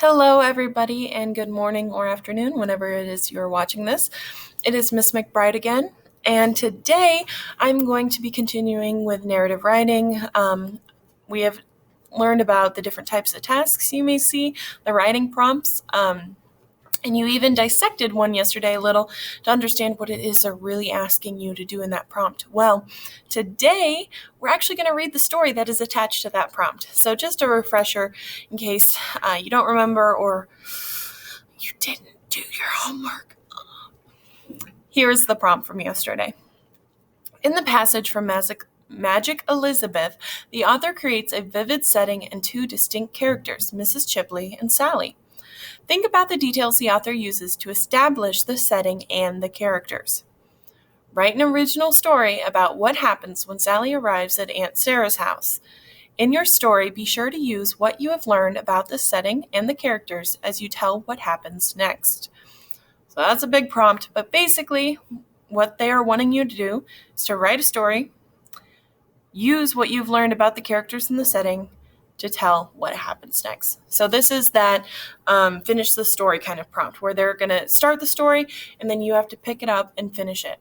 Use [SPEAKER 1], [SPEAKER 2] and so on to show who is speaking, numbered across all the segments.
[SPEAKER 1] Hello, everybody, and good morning or afternoon, whenever it is you're watching this. It is Miss McBride again, and today I'm going to be continuing with narrative writing. We have learned about the different types of tasks you may see, the writing prompts, and you even dissected one yesterday a little to understand what it is they're really asking you to do in that prompt. Well, today we're actually going to read the story that is attached to that prompt. So just a refresher in case you don't remember or you didn't do your homework. Here's the prompt from yesterday. In the passage from Magic Elizabeth, the author creates a vivid setting and two distinct characters, Mrs. Chipley and Sally. Think about the details the author uses to establish the setting and the characters. Write an original story about what happens when Sally arrives at Aunt Sarah's house. In your story, be sure to use what you have learned about the setting and the characters as you tell what happens next. So that's a big prompt, but basically what they are wanting you to do is to write a story, use what you've learned about the characters and the setting, to tell what happens next. So this is that finish the story kind of prompt where they're going to start the story and then you have to pick it up and finish it.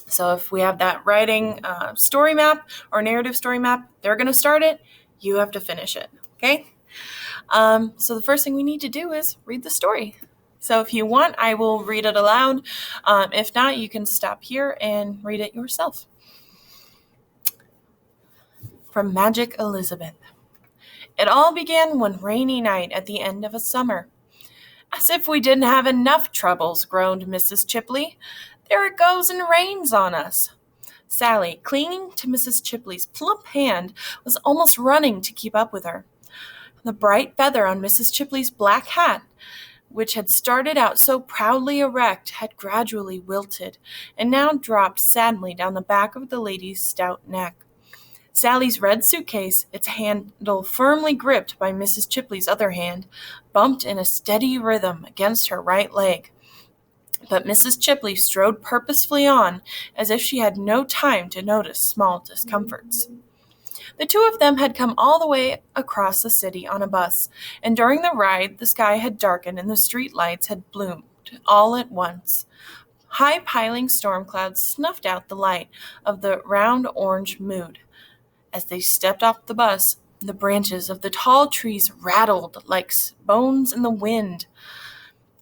[SPEAKER 1] So if we have that writing story map or narrative story map, they're going to start it, you have to finish it, okay? So the first thing we need to do is read the story. So if you want, I will read it aloud. If not, you can stop here and read it yourself. From Magic Elizabeth. It all began one rainy night at the end of a summer. As if we didn't have enough troubles, groaned Mrs. Chipley. There it goes and rains on us. Sally, clinging to Mrs. Chipley's plump hand, was almost running to keep up with her. The bright feather on Mrs. Chipley's black hat, which had started out so proudly erect, had gradually wilted, and now dropped sadly down the back of the lady's stout neck. Sally's red suitcase, its handle firmly gripped by Mrs. Chipley's other hand, bumped in a steady rhythm against her right leg. But Mrs. Chipley strode purposefully on, as if she had no time to notice small discomforts. The two of them had come all the way across the city on a bus, and during the ride the sky had darkened and the street lights had bloomed all at once. High-piling storm clouds snuffed out the light of the round orange moon. As they stepped off the bus, the branches of the tall trees rattled like bones in the wind.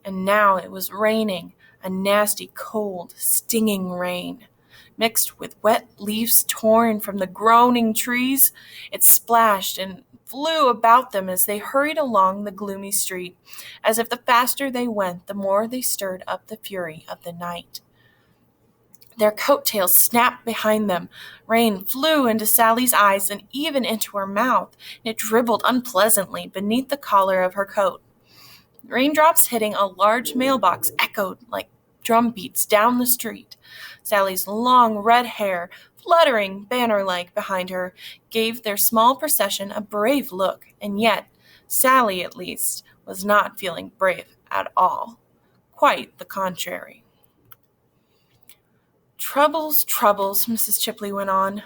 [SPEAKER 1] And now it was raining, a nasty, cold, stinging rain. Mixed with wet leaves torn from the groaning trees, it splashed and flew about them as they hurried along the gloomy street, as if the faster they went, the more they stirred up the fury of the night. Their coattails snapped behind them. Rain flew into Sally's eyes and even into her mouth, and it dribbled unpleasantly beneath the collar of her coat. Raindrops hitting a large mailbox echoed like drum beats down the street. Sally's long red hair, fluttering banner-like behind her, gave their small procession a brave look, and yet Sally, at least, was not feeling brave at all. Quite the contrary. Troubles, Mrs. Chipley went on.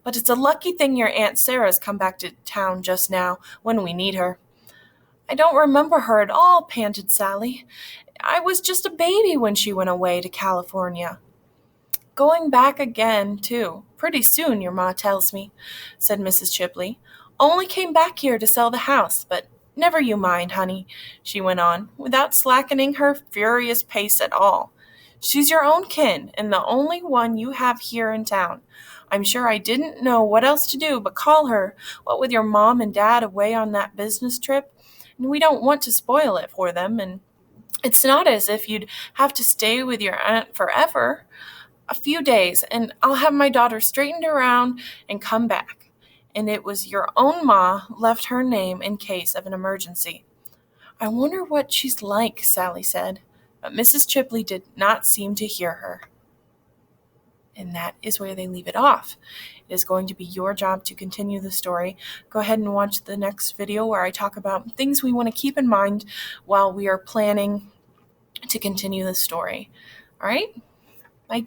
[SPEAKER 1] But it's a lucky thing your Aunt Sarah's come back to town just now, when we need her. I don't remember her at all, panted Sally. I was just a baby when she went away to California. Going back again, too. Pretty soon, your ma tells me, said Mrs. Chipley. Only came back here to sell the house, but never you mind, honey, she went on, without slackening her furious pace at all. She's your own kin, and the only one you have here in town. I'm sure I didn't know what else to do but call her, what with your mom and dad away on that business trip, and we don't want to spoil it for them, and it's not as if you'd have to stay with your aunt forever. A few days, and I'll have my daughter straightened around and come back. And it was your own ma left her name in case of an emergency. I wonder what she's like, Sally said. But Mrs. Chipley did not seem to hear her. And that is where they leave it off. It is going to be your job to continue the story. Go ahead and watch the next video where I talk about things we want to keep in mind while we are planning to continue the story. All right? Bye.